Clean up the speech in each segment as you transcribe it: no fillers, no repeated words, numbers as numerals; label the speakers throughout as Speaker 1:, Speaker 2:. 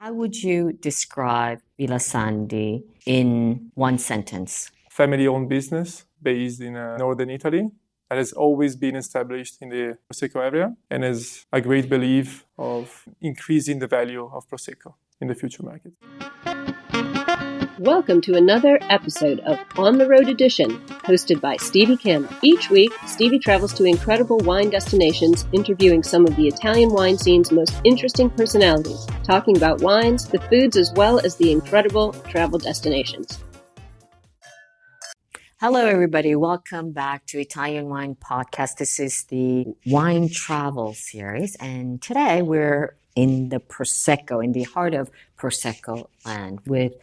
Speaker 1: How would you describe Villa Sandi in one sentence?
Speaker 2: Family-owned business based in northern Italy that has always been established in the Prosecco area and has a great belief of increasing the value of Prosecco in the future market.
Speaker 3: Welcome to another episode of On the Road Edition, hosted by Stevie Kim. Each week, Stevie travels to incredible wine destinations, interviewing some of the Italian wine scene's most interesting personalities, talking about wines, the foods, as well as the incredible travel destinations.
Speaker 1: Hello, everybody. Welcome back to Italian Wine Podcast. This is the Wine Travel Series, and today we're in the Prosecco, in the heart of Prosecco land, with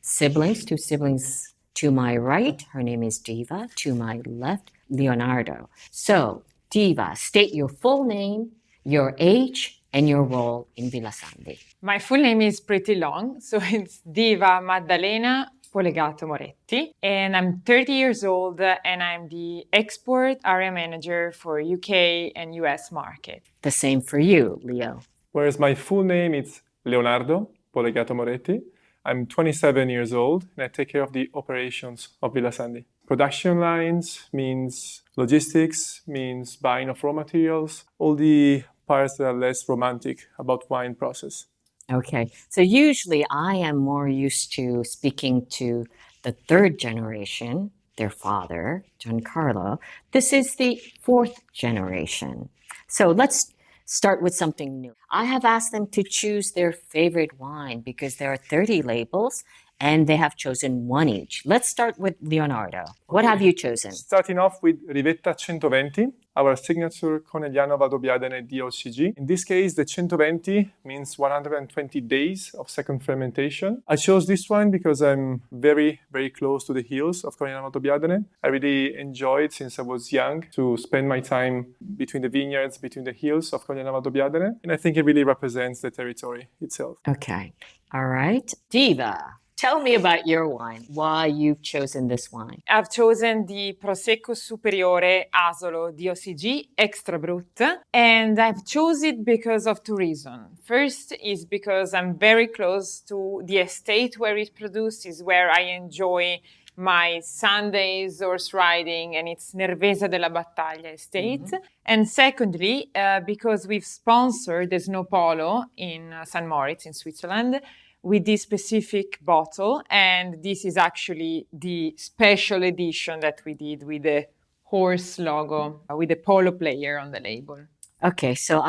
Speaker 1: two siblings to my right. Her name is Diva. To my left, Leonardo. So, Diva, state your full name, your age, and your role in Villa Sandi.
Speaker 4: My full name is pretty long, so it's Diva Maddalena Polegato Moretti, and I'm 30 years old, and I'm the export area manager for UK and US market.
Speaker 1: The same for you, Leo.
Speaker 2: Whereas my full name is Leonardo Polegato Moretti. I'm 27 years old and I take care of the operations of Villa Sandi. Production lines means logistics, means buying of raw materials, all the parts that are less romantic about wine process.
Speaker 1: Okay, so usually I am more used to speaking to the third generation, their father, Giancarlo. This is the fourth generation. So let's start with something new. I have asked them to choose their favorite wine because there are 30 labels and they have chosen one each. Let's start with Leonardo. What have you chosen?
Speaker 2: Starting off with Rivetta 120, our signature Conegliano Valdobbiadene DOCG. In this case, the 120 means 120 days of second fermentation. I chose this wine because I'm very, very close to the hills of Conegliano Valdobbiadene. I really enjoyed since I was young to spend my time between the vineyards, between the hills of Conegliano Valdobbiadene. And I think it really represents the territory itself.
Speaker 1: Okay. All right. Diva, tell me about your wine, why you've chosen this wine.
Speaker 4: I've chosen the Prosecco Superiore Asolo DOCG Extra Brut, and I've chosen it because of two reasons. First is because I'm very close to the estate where it's produced, is where I enjoy my Sundays horse riding, and it's Nervesa della Battaglia estate. Mm-hmm. And secondly, because we've sponsored the Snow Polo in St. Moritz in Switzerland with this specific bottle, and this is actually the special edition that we did with the horse logo, with the polo player on the label.
Speaker 1: Okay, so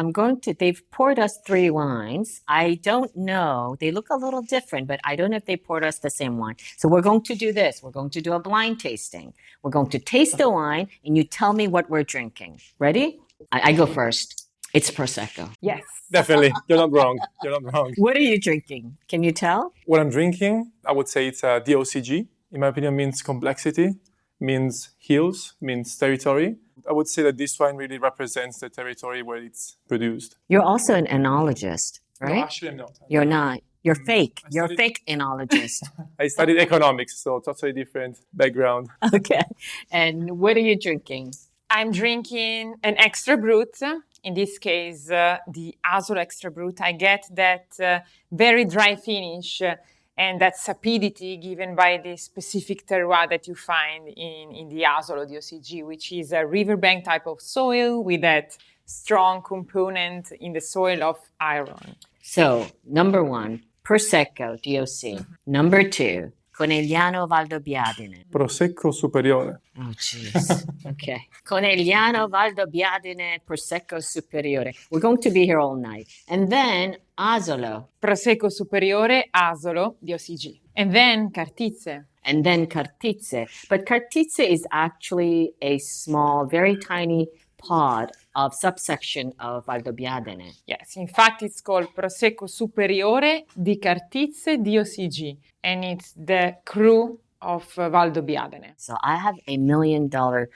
Speaker 1: they've poured us three wines. I don't know, they look a little different, but I don't know if they poured us the same wine. So we're going to do this. We're going to do a blind tasting. We're going to taste the wine and you tell me what we're drinking. Ready? I go first. It's Prosecco.
Speaker 4: Yes.
Speaker 2: Definitely. You're not wrong. You're not wrong.
Speaker 1: What are you drinking? Can you tell?
Speaker 2: What I'm drinking, I would say it's a DOCG. In my opinion, means complexity, means hills, means territory. I would say that this wine really represents the territory where it's produced.
Speaker 1: You're also an enologist, right?
Speaker 2: No, actually I'm not.
Speaker 1: You're not. You're fake. You're a fake enologist.
Speaker 2: I studied economics, so totally different background.
Speaker 1: Okay. And what are you drinking?
Speaker 4: I'm drinking an Extra Brut. In this case, the Asolo Extra Brut. I get that very dry finish and that sapidity given by the specific terroir that you find in the Asolo DOCG, which is a riverbank type of soil with that strong component in the soil of iron.
Speaker 1: So, number one, Prosecco DOC. Number two, Conegliano Valdobbiadene.
Speaker 2: Prosecco Superiore.
Speaker 1: Oh, jeez. Okay. Conegliano Valdobbiadene Prosecco Superiore. We're going to be here all night. And then Asolo.
Speaker 4: Prosecco Superiore Asolo DOCG. And then Cartizze.
Speaker 1: And then Cartizze. But Cartizze is actually a small, very tiny pod of subsection of Valdobbiadene.
Speaker 4: Yes, in fact, it's called Prosecco Superiore di Cartizze DOCG, and it's the cru of Valdobbiadene.
Speaker 1: So I have $1 million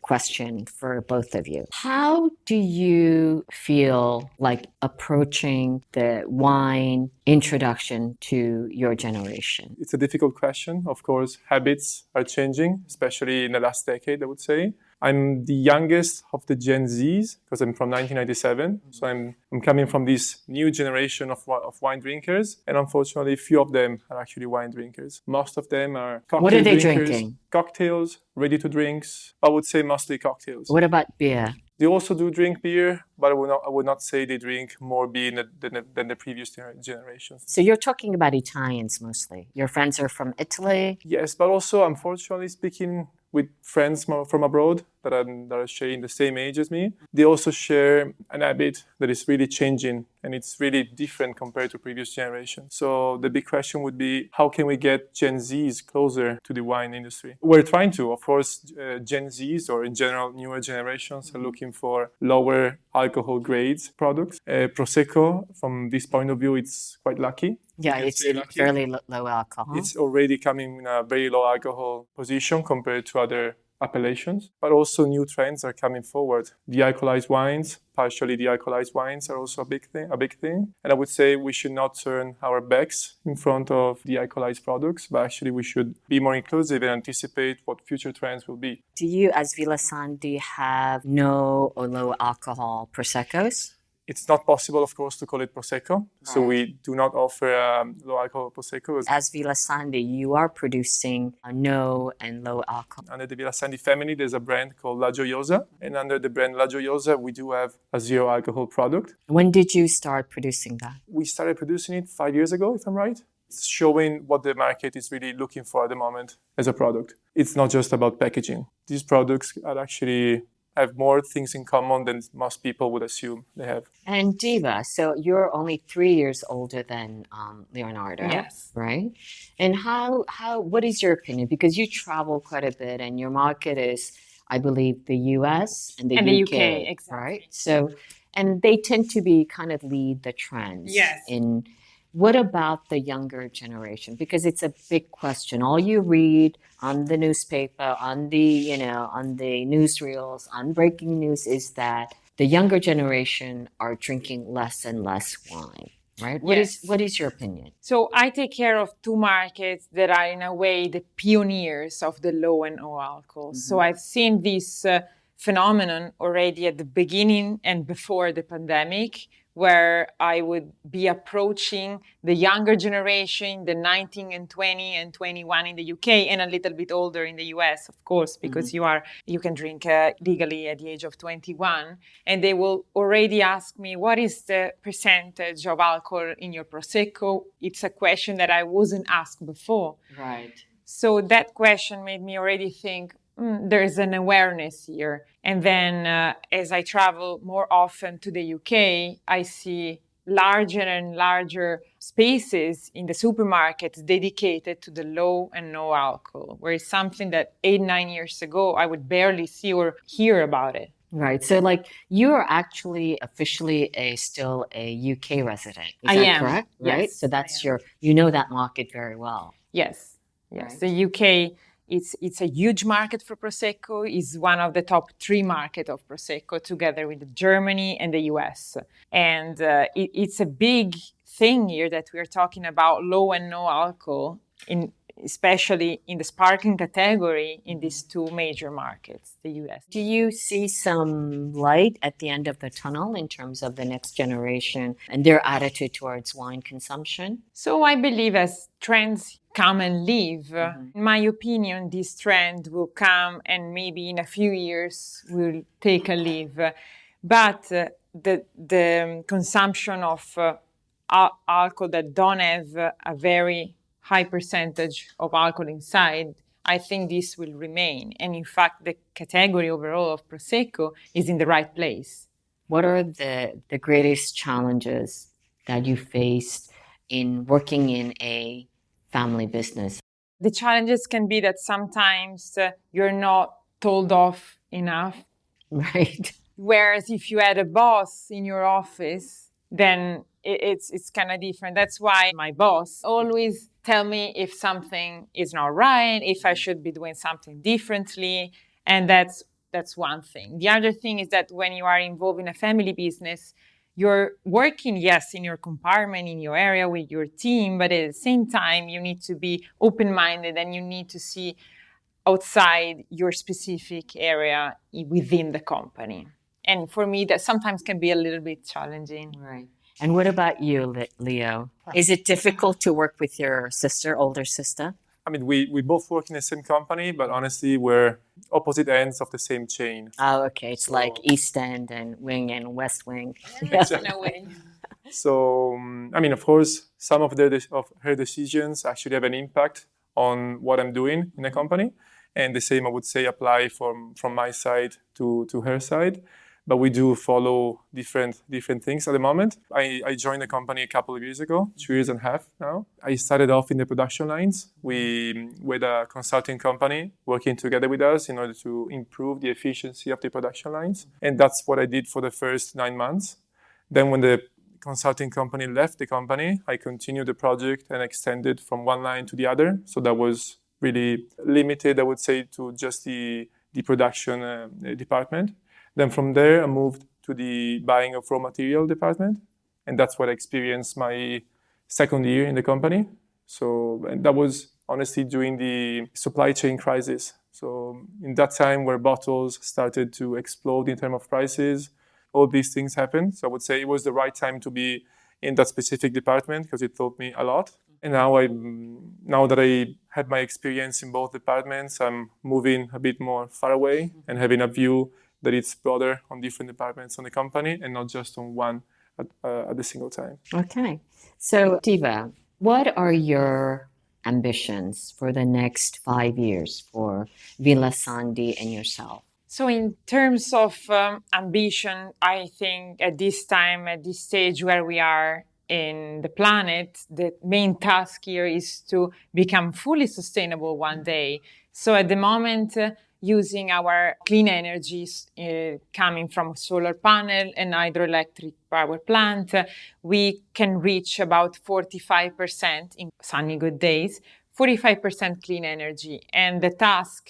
Speaker 1: question for both of you. How do you feel like approaching the wine introduction to your generation?
Speaker 2: It's a difficult question. Of course, habits are changing, especially in the last decade, I would say. I'm the youngest of the Gen Zs because I'm from 1997. So I'm coming from this new generation of wine drinkers. And unfortunately, few of them are actually wine drinkers. Most of them are cocktail
Speaker 1: What are they
Speaker 2: drinkers,
Speaker 1: drinking?
Speaker 2: Cocktails, ready to drinks. I would say mostly cocktails.
Speaker 1: What about beer?
Speaker 2: They also do drink beer, but I would not say they drink more beer than the previous generations.
Speaker 1: So you're talking about Italians mostly. Your friends are from Italy?
Speaker 2: Yes, but also, unfortunately speaking, with friends from abroad that are sharing the same age as me, they also share an habit that is really changing and it's really different compared to previous generations. So the big question would be, how can we get Gen Zs closer to the wine industry? We're trying to, of course, Gen Zs or in general newer generations are looking for lower alcohol grades products. Prosecco, from this point of view, it's quite lucky.
Speaker 1: Yeah, it's fairly low alcohol.
Speaker 2: It's already coming in a very low alcohol position compared to other appellations. But also new trends are coming forward. De-alcoholized wines, partially de-alcoholized wines are also a big thing. And I would say we should not turn our backs in front of de-alcoholized products, but actually we should be more inclusive and anticipate what future trends will be.
Speaker 1: Do you, as Villa Sandi, have no or low alcohol Proseccos?
Speaker 2: It's not possible, of course, to call it Prosecco. So we do not offer low alcohol Prosecco.
Speaker 1: As Villa Sandi, you are producing a no and low alcohol.
Speaker 2: Under the Villa Sandi family, there's a brand called La Gioiosa. And under the brand La Gioiosa, we do have a zero alcohol product.
Speaker 1: When did you start producing that?
Speaker 2: We started producing it 5 years ago, if I'm right. It's showing what the market is really looking for at the moment as a product. It's not just about packaging. These products are actually have more things in common than most people would assume they have.
Speaker 1: And Diva, so you're only 3 years older than Leonardo,
Speaker 4: Yes.
Speaker 1: right? And what is your opinion? Because you travel quite a bit and your market is, I believe, the US and the UK,
Speaker 4: exactly.
Speaker 1: right? So, and they tend to be kind of lead the trends.
Speaker 4: Yes.
Speaker 1: What about the younger generation? Because it's a big question. All you read on the newspaper, on the newsreels, on breaking news is that the younger generation are drinking less and less wine, right? What is your opinion?
Speaker 4: So I take care of two markets that are in a way the pioneers of the low and no alcohol. So I've seen this phenomenon already at the beginning and before the pandemic, where I would be approaching the younger generation, the 19 and 20 and 21 in the UK, and a little bit older in the US, of course, because you can drink legally at the age of 21. And they will already ask me, what is the percentage of alcohol in your Prosecco? It's a question that I wasn't asked before.
Speaker 1: Right.
Speaker 4: So that question made me already think, there's an awareness here. And then as I travel more often to the UK, I see larger and larger spaces in the supermarkets dedicated to the low and no alcohol, where it's something that 8-9 years ago, I would barely see or hear about it.
Speaker 1: Right. So like you are actually officially still a UK resident. Is
Speaker 4: I
Speaker 1: that
Speaker 4: am.
Speaker 1: correct?
Speaker 4: Yes,
Speaker 1: Right. So that's you know that market very well.
Speaker 4: Yes.
Speaker 1: Right.
Speaker 4: The UK, it's a huge market for Prosecco. It's one of the top 3 markets of Prosecco, together with Germany and the US. And it's a big thing here that we are talking about low and no alcohol, especially in the sparkling category in these 2 major markets, the US.
Speaker 1: Do you see some light at the end of the tunnel in terms of the next generation and their attitude towards wine consumption?
Speaker 4: So I believe as trends come and leave, in my opinion, this trend will come and maybe in a few years will take a leave. But the consumption of alcohol that don't have a very high percentage of alcohol inside, I think this will remain. And in fact, the category overall of Prosecco is in the right place.
Speaker 1: What are the greatest challenges that you faced in working in a family business?
Speaker 4: The challenges can be that sometimes you're not told off enough.
Speaker 1: Right.
Speaker 4: Whereas if you had a boss in your office, then it's kind of different. That's why my boss always tell me if something is not right, if I should be doing something differently. And that's one thing. The other thing is that when you are involved in a family business, you're working, yes, in your compartment, in your area with your team, but at the same time, you need to be open-minded and you need to see outside your specific area within the company. And for me, that sometimes can be a little bit challenging.
Speaker 1: Right. And what about you, Leo? Is it difficult to work with your sister, older sister?
Speaker 2: I mean, we both work in the same company, but honestly, we're opposite ends of the same chain.
Speaker 1: Oh, okay. It's like East End and Wing and West Wing.
Speaker 2: Exactly.
Speaker 4: In a way.
Speaker 2: So, I mean, of course, some of her decisions actually have an impact on what I'm doing in the company. And the same, I would say, apply from my side to her side. But we do follow different things at the moment. I joined the company a couple of years ago, 2 years and a half now. I started off in the production lines. We had a consulting company working together with us in order to improve the efficiency of the production lines. And that's what I did for the first 9 months. Then when the consulting company left the company, I continued the project and extended from one line to the other. So that was really limited, I would say, to just the production department. Then from there, I moved to the buying of raw material department. And that's what I experienced my second year in the company. So and that was honestly during the supply chain crisis. So in that time where bottles started to explode in terms of prices, all these things happened. So I would say it was the right time to be in that specific department because it taught me a lot. And now that I had my experience in both departments, I'm moving a bit more far away and having a view that it's broader on different departments on the company and not just on one at the single time.
Speaker 1: Okay. So, Diva, what are your ambitions for the next 5 years for Villa Sandi and yourself?
Speaker 4: So in terms of ambition, I think at this time, at this stage where we are in the planet, the main task here is to become fully sustainable one day. So at the moment, using our clean energies coming from solar panel and hydroelectric power plant, we can reach about 45% in sunny good days, 45% clean energy. And the task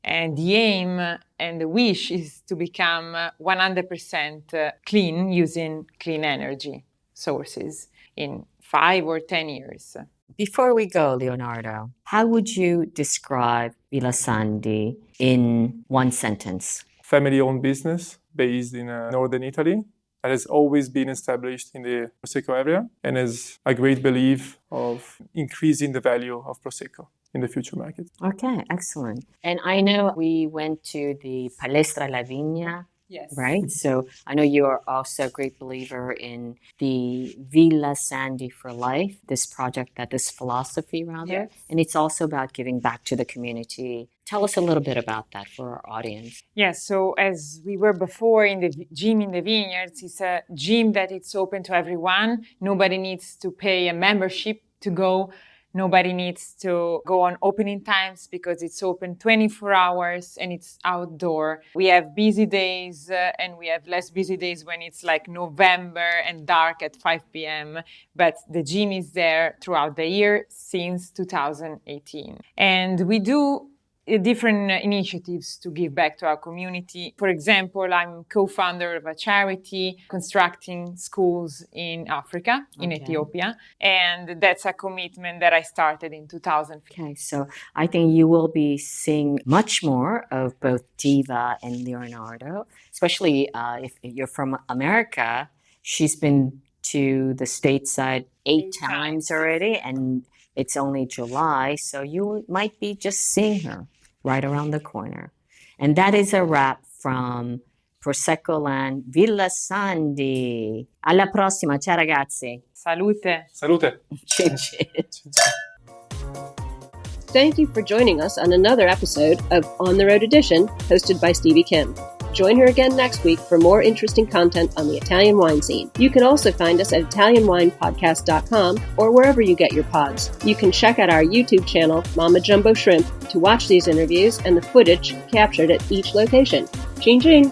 Speaker 4: and the aim and the wish is to become 100% clean using clean energy sources in 5 or 10 years.
Speaker 1: Before we go, Leonardo, how would you describe Villa Sandi in one sentence?
Speaker 2: Family-owned business based in northern Italy that has always been established in the Prosecco area and has a great belief of increasing the value of Prosecco in the future market.
Speaker 1: Okay, excellent. And I know we went to the Palestra La Vigna.
Speaker 4: Yes.
Speaker 1: Right? So I know you are also a great believer in the Villa Sandi for Life, this project, this philosophy rather.
Speaker 4: Yes.
Speaker 1: And it's also about giving back to the community. Tell us a little bit about that for our audience.
Speaker 4: Yes, so as we were before in the gym in the vineyards, it's a gym that it's open to everyone. Nobody needs to pay a membership to go. Nobody needs to go on opening times because it's open 24 hours and it's outdoor. We have busy days and we have less busy days when it's like November and dark at 5 p.m. But the gym is there throughout the year since 2018. And we do different initiatives to give back to our community. For example, I'm co-founder of a charity constructing schools in Africa, in Ethiopia. And that's a commitment that I started in 2000.
Speaker 1: Okay, so I think you will be seeing much more of both Diva and Leonardo, especially if you're from America. She's been to the stateside 8 times already, and it's only July, so you might be just seeing her right around the corner. And that is a wrap from Prosecco Land, Villa Sandi. Alla prossima, ciao ragazzi.
Speaker 4: Salute.
Speaker 2: Salute.
Speaker 1: Chin chin.
Speaker 3: Thank you for joining us on another episode of On the Road Edition, hosted by Stevie Kim. Join her again next week for more interesting content on the Italian wine scene. You can also find us at ItalianWinePodcast.com or wherever you get your pods. You can check out our YouTube channel, Mama Jumbo Shrimp, to watch these interviews and the footage captured at each location. Chin chin!